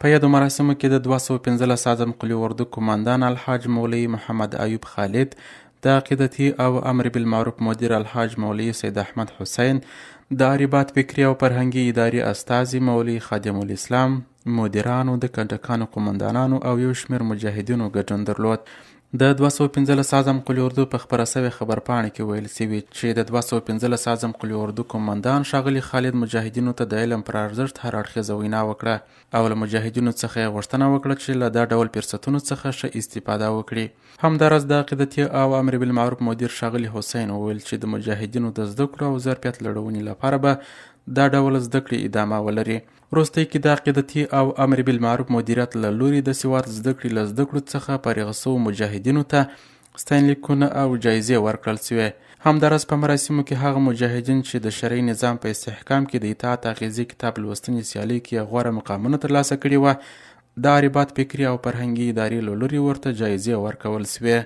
په یادو مراسمو کې د 215 اعظم قلي اردو قماندان الحاج مولوي محمد ایوب خالد، د عقیدتي او امر بالمعروف مدیر الحاج مولوي سید احمد حسین، د عریبات فکري او فرهنګي ادارې استازي مولوي خادم الاسلام، مدیرانو، د کنډکانو قماندانانو او یو شمېر مجاهدینو ګډون درلود. د 215 اعظم قلي اردو په خپره سوې خبرپاڼې کې ویل سوي چې د 215 اعظم قلي اردو قماندان ښاغلي خالد مجاهدینو ته د علم پر ارزښت هر اړخیزه وینا وکړه او له مجاهدینو څخه یې غوښتنه وکړه چې له دا ډول فرصتونو څخه ښه استفاده وکړي. همداراز د عقیدتي او امر بالمعروف مدیر ښاغلي حسین وویل چې د مجاهدینو د زده کړو او ظرفیت لوړونې لپاره به دا ډول زده کړې ادامه ولري. وروستۍ کې د عقیدتي او امر بالمعروف مدیریت له لوري د سواد زده کړې له زده کړو څخه فارغ شوو مجاهدینو ته ستاینلیکونه او جایزې ورکړل سوې. همداراز په مراسمو کې هغه مجاهدین چې د شرعي نظام په استحکام کې د اطاعت اغیزي کتاب لوستنې سیالۍ کې غوره مقامونه ترلاسه کړي وه، د عریبات فکري او فرهنګي ادارې له لوري ورته جایزې ورکول سوې.